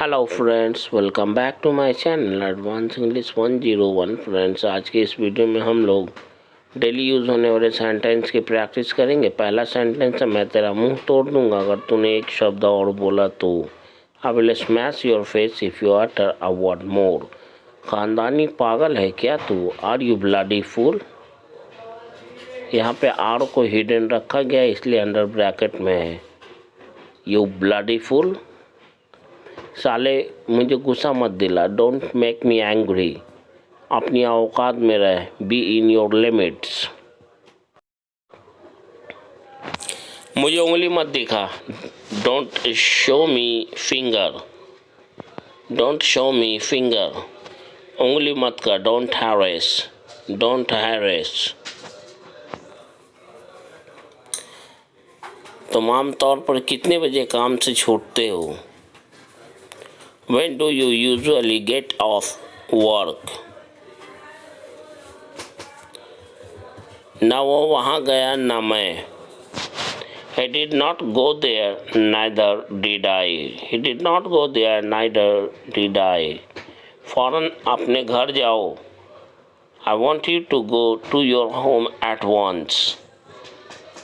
Hello friends, welcome back to my channel advance English 101। Friends, आज के इस video में हम लोग डेली यूज़ होने वाले सेंटेंस की प्रैक्टिस करेंगे। पहला सेंटेंस है, मैं तेरा मुंह तोड़ दूंगा अगर तूने एक शब्द और बोला तो। I will smash your face if you utter a word more. खानदानी पागल है क्या तू? Are you bloody fool. यहाँ पे आर को हिडन रखा गया इसलिए अंडर ब्रैकेट में है। You bloody fool. साले मुझे गुस्सा मत दिला। Don't make me angry. अपनी औकात में रह। Be in your limits. मुझे उंगली मत दिखा। Don't show me finger. Don't show me finger. उंगली मत कर। Don't harass. Don't harass. तुम आमतौर पर कितने बजे काम से छूटते हो? When do you usually get off work? ना वो वहाँ गया ना मैं। He did not go there, neither did I. He did not go there, neither did I. फौरन अपने घर जाओ। I want you to go to your home at once.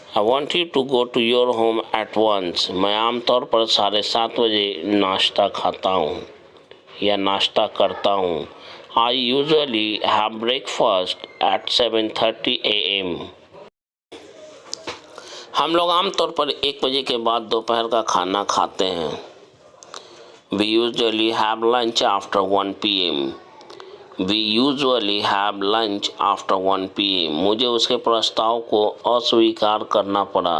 I want you to go to your home at once. मैं आमतौर पर 7:30 बजे नाश्ता खाता हूँ या नाश्ता करता हूँ। I usually have breakfast at 7:30 AM. हम लोग आमतौर पर 1 बजे के बाद दोपहर का खाना खाते हैं। We usually have lunch after 1 PM. We usually have lunch after 1 PM. मुझे उसके प्रस्ताव को अस्वीकार करना पड़ा।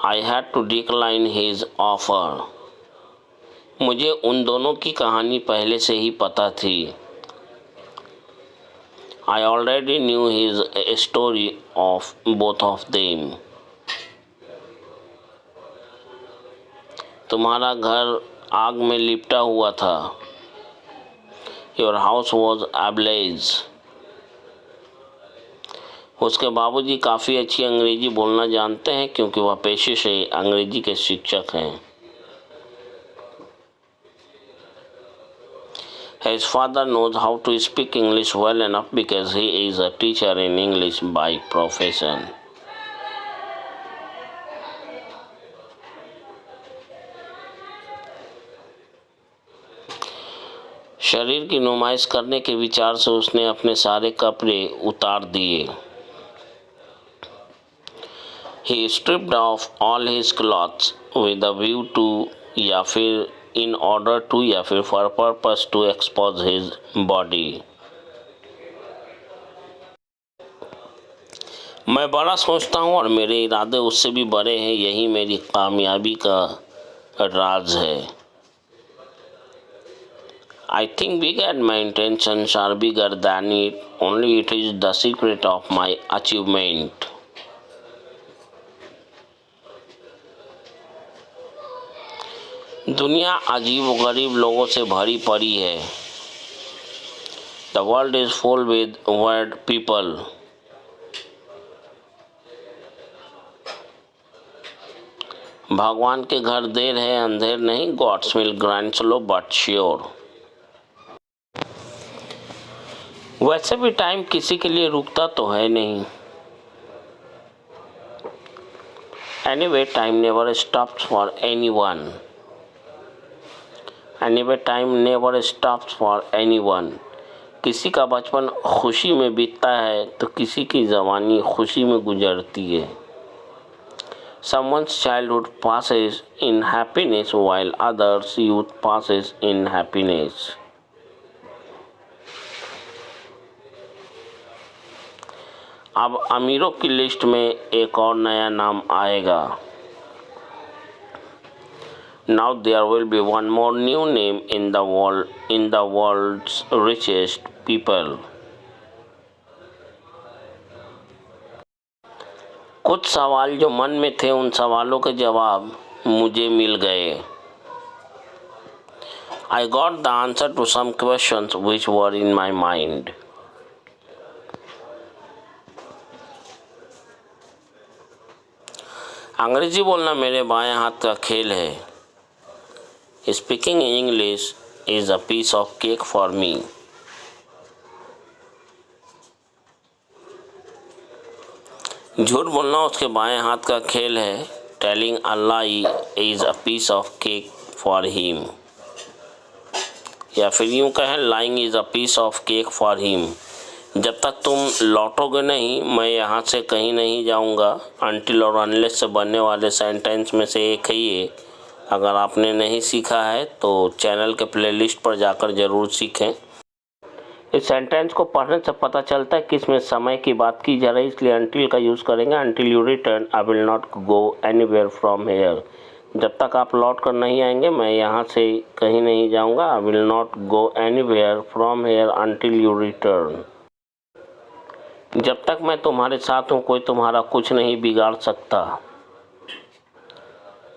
I had to decline his offer. मुझे उन दोनों की कहानी पहले से ही पता थी। I already knew his story of both of them. तुम्हारा घर आग में लिपटा हुआ था। Your house was ablaze. उसके बाबूजी काफ़ी अच्छी अंग्रेजी बोलना जानते हैं क्योंकि वह पेशे से अंग्रेजी के शिक्षक हैं। His father knows how to speak English well enough because he is a teacher in English by profession. शरीर की नुमाइश करने के विचार से उसने अपने सारे कपड़े उतार दिए। He stripped off all his clothes with a view to या फिर in order to या फिर for purpose to expose his body. मैं बड़ा सोचता हूँ और मेरे इरादे उससे भी बड़े हैं। यही मेरी कामयाबी का राज है। I think big and my intentions are bigger than it. Only it is the secret of my achievement. दुनिया अजीब व गरीब लोगों से भरी पड़ी है। The world is full with weird people. भगवान के घर देर है अंधेर नहीं। God's will grant slow but sure. वैसे भी टाइम किसी के लिए रुकता तो है नहीं। Anyway, time never stops for anyone. Anyway, time never stops for anyone. किसी का बचपन खुशी में बीतता है तो किसी की जवानी खुशी में गुजरती है। Someone's childhood passes in happiness while others' youth passes in happiness. अब अमीरों की लिस्ट में एक और नया नाम आएगा। Now there will be one more new name in the world's richest people. कुछ सवाल जो मन में थे उन सवालों के जवाब मुझे मिल गए। I got the answer to some questions which were in my mind. अंग्रेजी बोलना मेरे बाएं हाथ का खेल है। Speaking English is a piece of cake for me. झूठ बोलना उसके बाएं हाथ का खेल है. Telling a lie is a piece of cake for him. या फिर यूं कहें, lying is a piece of cake for him. जब तक तुम लौटोगे नहीं मैं यहाँ से कहीं नहीं जाऊँगा. Until और unless से बनने वाले सेंटेंस में से एक है ये. अगर आपने नहीं सीखा है तो चैनल के प्लेलिस्ट पर जाकर ज़रूर सीखें. इस सेंटेंस को पढ़ने से पता चलता है कि इसमें समय की बात की जा रही है, इसलिए until का यूज़ करेंगे. Until you return, I will not go anywhere from here. जब तक आप लौट कर नहीं आएंगे मैं यहाँ से कहीं नहीं जाऊँगा. I will not go anywhere from here until you return. जब तक मैं तुम्हारे साथ हूँ कोई तुम्हारा कुछ नहीं बिगाड़ सकता.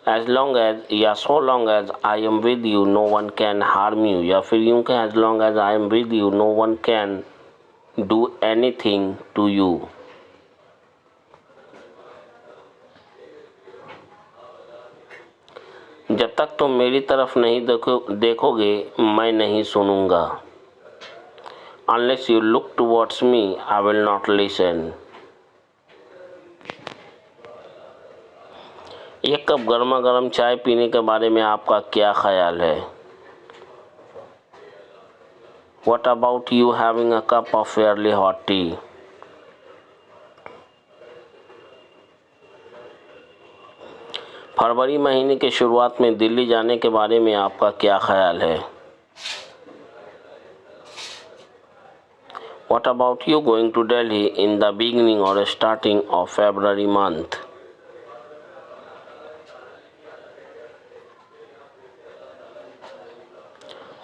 As long as या so long as I am with you no one can harm you. या फिर यूं कहें, as long as I am with you no one can do anything to you. जब तक तुम मेरी तरफ नहीं देखोगे मैं नहीं सुनूंगा. Unless you look towards me I will not listen. एक कप गर्मा गर्म चाय पीने के बारे में आपका क्या ख्याल है? What about you having a cup of fairly hot tea? फरवरी महीने के शुरुआत में दिल्ली जाने के बारे में आपका क्या ख्याल है? What about you going to Delhi in the beginning or starting of February month?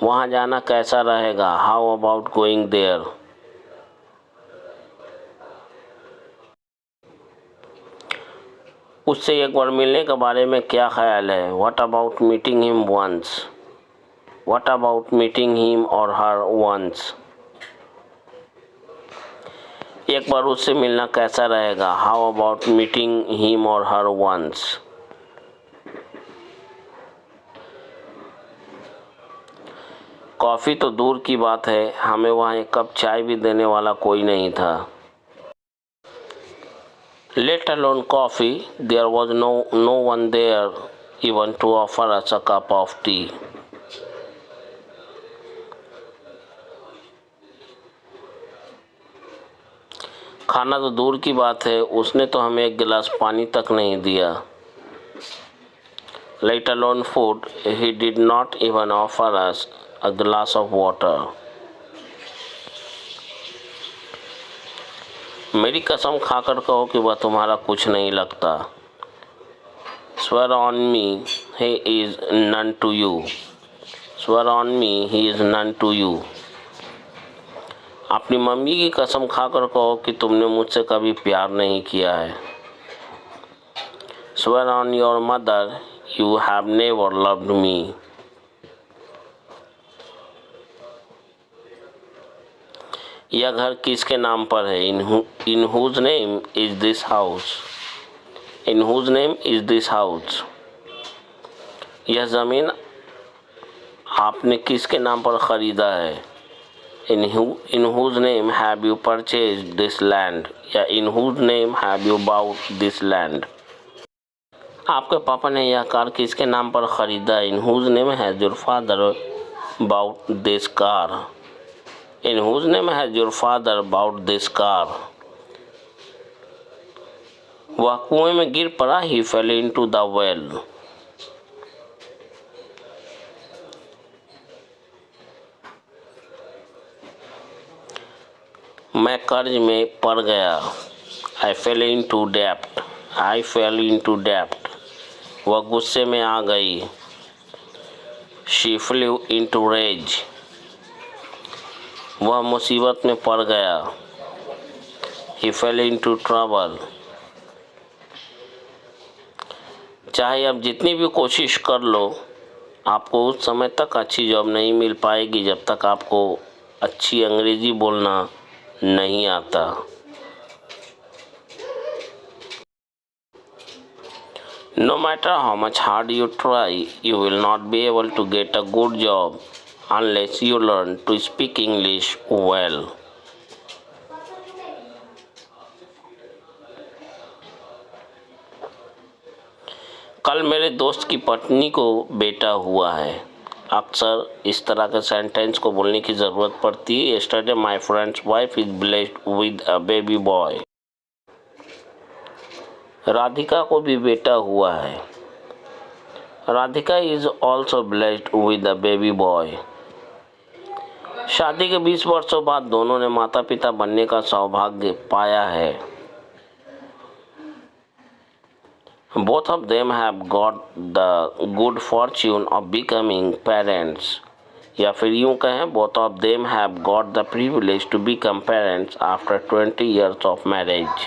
वहाँ जाना कैसा रहेगा? How about going there? उससे एक बार मिलने के बारे में क्या ख्याल है? What about meeting him once? What about meeting him or her once? एक बार उससे मिलना कैसा रहेगा? How about meeting him or her once? Coffee तो दूर की बात है हमें वहाँ एक कप चाय भी देने वाला कोई नहीं था. Let alone coffee, there was no one there even to offer us a cup of tea. खाना तो दूर की बात है उसने तो हमें एक गिलास पानी तक नहीं दिया. Let alone food, he did not even offer us a glass of water. मेरी कसम खाकर कहो कि वह तुम्हारा कुछ नहीं लगता. Swear on me he is none to you. Swear on me he is none to you. अपनी मम्मी की कसम खाकर कहो कि तुमने मुझसे कभी प्यार नहीं किया है. Swear on your mother you have never loved me. यह घर किसके नाम पर है? In whose name is this house? In whose name is this house? यह ज़मीन आपने किसके नाम पर ख़रीदा है? In whose name have you purchased this land? या in whose name have you bought this land? आपके पापा ने यह कार किसके नाम पर ख़रीदा? In whose name has your father bought this car? In whose name has your father bought this car? वह कुएं में गिर पड़ा. He fell into the well. मैं कर्ज में पड़ गया. I fell into debt. I fell into debt. वह गुस्से में आ गई. She flew into rage. वह मुसीबत में पड़ गया. He fell into trouble. चाहे अब जितनी भी कोशिश कर लो आपको उस समय तक अच्छी जॉब नहीं मिल पाएगी जब तक आपको अच्छी अंग्रेजी बोलना नहीं आता. No matter how much hard you try, you will not be able to get a good job unless you learn to speak English well. कल मेरे दोस्त की पत्नी को बेटा हुआ है। अक्सर इस तरह के सेंटेंस को बोलने की ज़रूरत पड़ती है। Yesterday my friends wife is blessed with a baby boy. Radhika को भी बेटा हुआ है। Radhika is also blessed with a baby boy. शादी के 20 वर्षों बाद दोनों ने माता पिता बनने का सौभाग्य पाया है। Both of them have got the good fortune of becoming parents. या फिर यूं कहें, both of them have got the privilege to become parents after 20 years of marriage.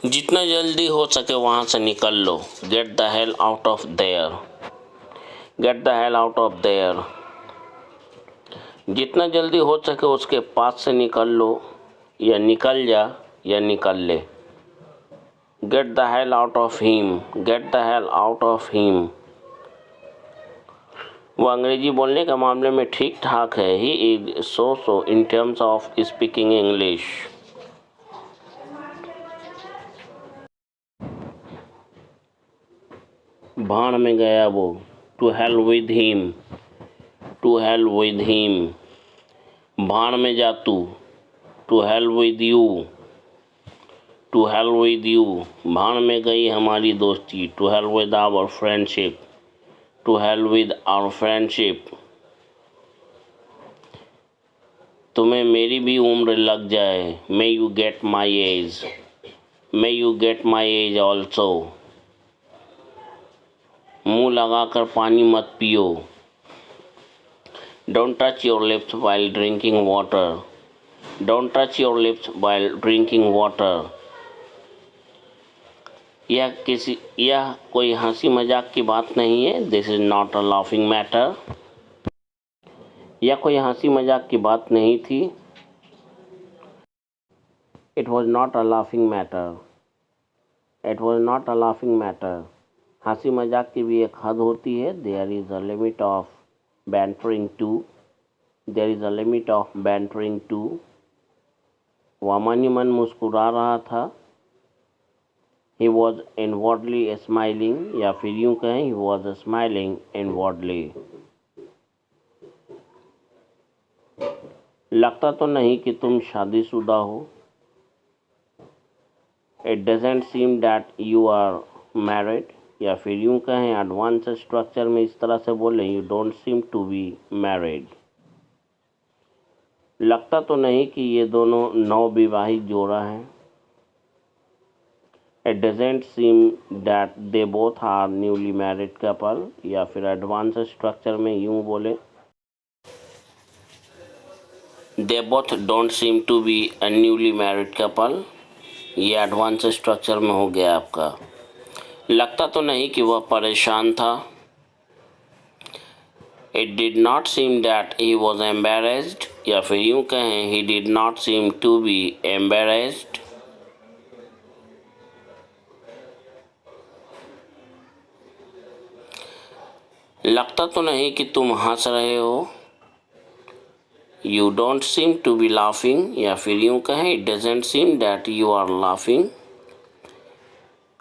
जितना जल्दी हो सके वहाँ से निकल लो। Get the hell out of there. Get the hell out of there. जितना जल्दी हो सके उसके पास से निकल लो, या निकल जा, या निकल ले। Get the hell out of him. Get the hell out of him. वो अंग्रेजी बोलने के मामले में ठीक ठाक है। He is so in terms of speaking English. भाड़ में गया वो। To hell with him. To hell with him. भाड़ में जा तू। To hell with you. To hell with you. भाड़ में गई हमारी दोस्ती। To hell with our friendship. To hell with our friendship. तुम्हें मेरी भी उम्र लग जाए। May you get my age. May you get my age also. मुंह लगाकर पानी मत पियो। Don't touch your lips while drinking water. Don't touch your lips while drinking water. यह कोई हंसी मजाक की बात नहीं है। This is not a laughing matter. यह कोई हंसी मजाक की बात नहीं थी। It was not a laughing matter. It was not a laughing matter. हंसी मजाक की भी एक हद होती है। There is a limit of bantering too. There is a limit of bantering too. वह मन ही मन मुस्कुरा रहा था। He was inwardly smiling. या फिर यूं कहें, he was smiling inwardly. लगता तो नहीं कि तुम शादीशुदा हो। It doesn't seem that you are married. या फिर यूं कहें, एडवांस स्ट्रक्चर में इस तरह से बोलें, you don't seem to be married. लगता तो नहीं कि ये दोनों नवविवाहित जोड़ा हैं। It doesn't seem that they both are newly married couple. या फिर एडवांस स्ट्रक्चर में यूं बोले, they both don't seem to be a newly married couple. ये एडवांस स्ट्रक्चर में हो गया आपका। लगता तो नहीं कि वह परेशान था। It did not seem that he was embarrassed. या फिर यूं कहें, he did not seem to be embarrassed. लगता तो नहीं कि तुम हंस रहे हो। You don't seem to be laughing. या फिर यूं कहें, it doesn't seem that you are laughing.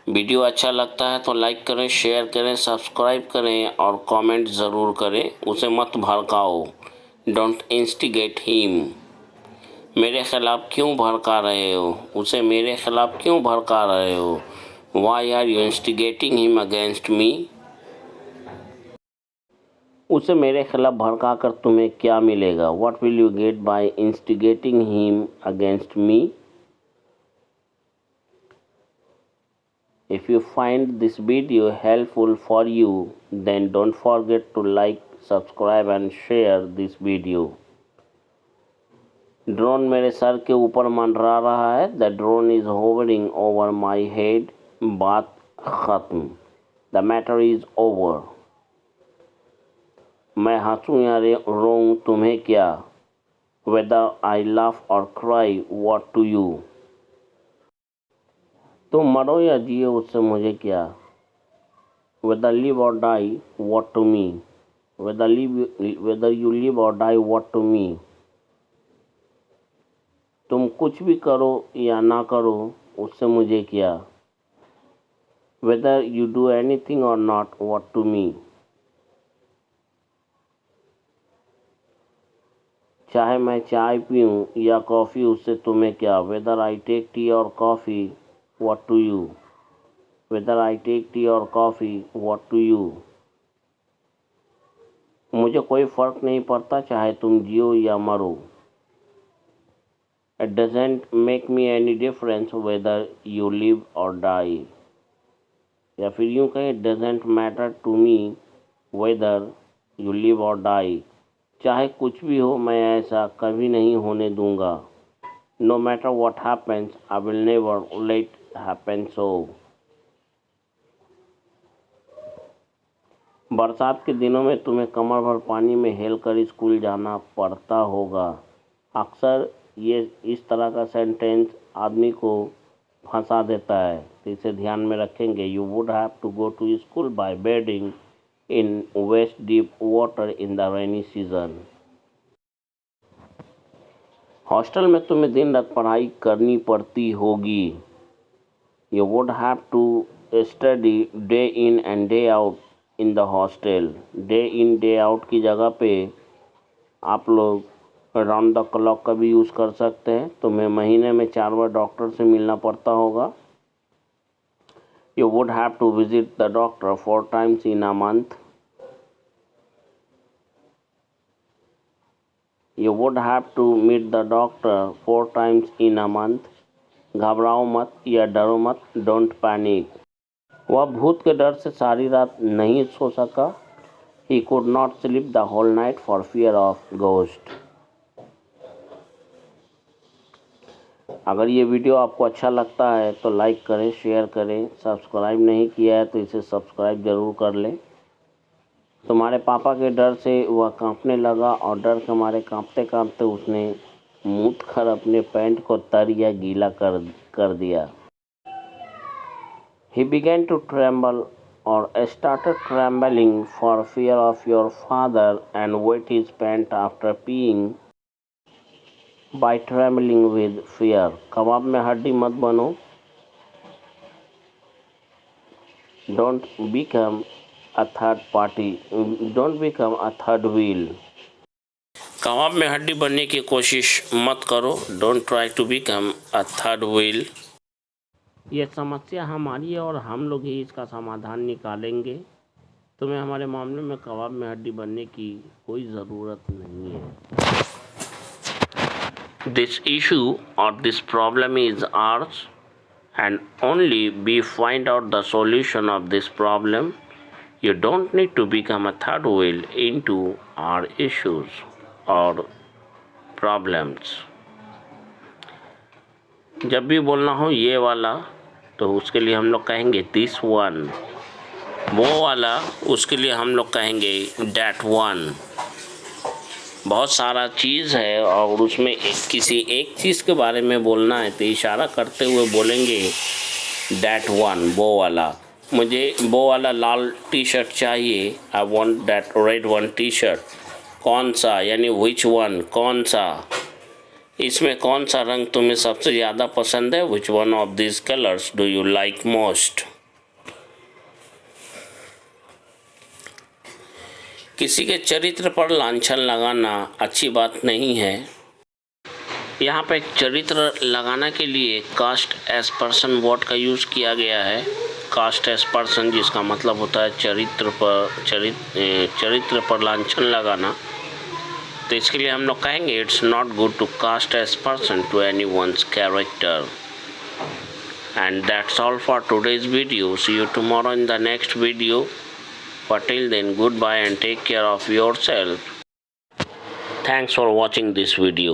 Video अच्छा लगता है तो लाइक करें, शेयर करें, सब्सक्राइब करें और कमेंट ज़रूर करें। उसे मत भड़काओ। Don't instigate him. मेरे खिलाफ क्यों भड़का रहे हो? उसे मेरे खिलाफ क्यों भड़का रहे हो? Why are you instigating him against me? उसे मेरे खिलाफ भड़का कर तुम्हें क्या मिलेगा? What will you get by instigating him against me? If you find this video helpful for you, then don't forget to like, subscribe and share this video. Drone मेरे sir के ऊपर मंडरा रहा है। The drone is hovering over my head. बात खत्म। The matter is over. मैं हंसूं या रोऊं तुम्हें क्या? whether I laugh or cry, what to you? तुम मरो या जियो उससे मुझे क्या? Whether live or die, what to me? Whether you live or die, what to me? तुम कुछ भी करो या ना करो उससे मुझे क्या? Whether you do anything or not, what to me? चाहे मैं चाय पीऊँ या कॉफ़ी उससे तुम्हें क्या? Whether I take tea or coffee, what to you? Whether I take tea or coffee, what to you? मुझे कोई फ़र्क नहीं पड़ता चाहे तुम जियो या मरो. It doesn't make me any difference whether you live or die. या फिर यूँ कहें, it doesn't matter to me whether you live or die. चाहे कुछ भी हो मैं ऐसा कभी नहीं होने दूंगा. No matter what happens, I will never let happen so. बरसात के दिनों में तुम्हें कमर भर पानी में हेलकर स्कूल जाना पड़ता होगा. अक्सर ये इस तरह का सेंटेंस आदमी को फंसा देता है, तो इसे ध्यान में रखेंगे. You would have to go to school by bedding in waist deep water in the rainy season. Hostel में तुम्हें दिन रात पढ़ाई करनी पड़ती होगी. You would have to study day in and day out in the hostel. Day in day out की जगह पे आप लोग राउंड द क्लॉक का भी यूज़ कर सकते हैं. तुम्हें महीने में 4 बार डॉक्टर से मिलना पड़ता होगा. You would have to visit the doctor 4 times in a month. You would have to meet the doctor 4 times in a month. घबराओ मत या डरो मत. Don't panic. वह भूत के डर से सारी रात नहीं सो सका. He could not sleep the whole night for fear of ghost. अगर ये वीडियो आपको अच्छा लगता है तो लाइक करें, शेयर करें. सब्सक्राइब नहीं किया है तो इसे सब्सक्राइब ज़रूर कर लें. तुम्हारे पापा के डर से वह कांपने लगा और डर के मारे कांपते कांपते उसने मूत कर अपने पैंट को तर या गीला कर दिया. He began to tremble or started trembling for fear of your father and wet his pant after peeing by trembling with fear. कबाब में हड्डी मत बनो. Don't become a third party. Don't become a third wheel. कबाब में हड्डी बनने की कोशिश मत करो. Don't try to become a third wheel. ये समस्या हमारी है और हम लोग ही इसका समाधान निकालेंगे. तुम्हें हमारे मामले में कबाब में हड्डी बनने की कोई ज़रूरत नहीं है. This issue or this problem is ours and only we find out the solution of this problem. You don't need to become a third wheel into our issues or problems. जब भी बोलना हो ये वाला तो उसके लिए हम लोग कहेंगे this one. वो वाला उसके लिए हम लोग कहेंगे that one. बहुत सारा चीज़ है और उसमें किसी एक चीज़ के बारे में बोलना है तो इशारा करते हुए बोलेंगे that one. वो वाला. मुझे वो वाला लाल टी शर्ट चाहिए. I want that red one T shirt. कौन सा यानी which one, कौन सा. इसमें कौन सा रंग तुम्हें सबसे ज़्यादा पसंद है. which one of these colors do you like most. किसी के चरित्र पर लांछन लगाना अच्छी बात नहीं है. यहाँ पे चरित्र लगाना के लिए कास्ट एज पर्सन वर्ड का यूज़ किया गया है. कास्ट एज पर्सन जिसका मतलब होता है चरित्र पर लांछन लगाना. तो इसके लिए हम लोग कहेंगे it's not good to cast as person to anyone's character. And that's all for today's video. See you tomorrow in the next video. But till then, goodbye and take care of yourself. Thanks for watching this video.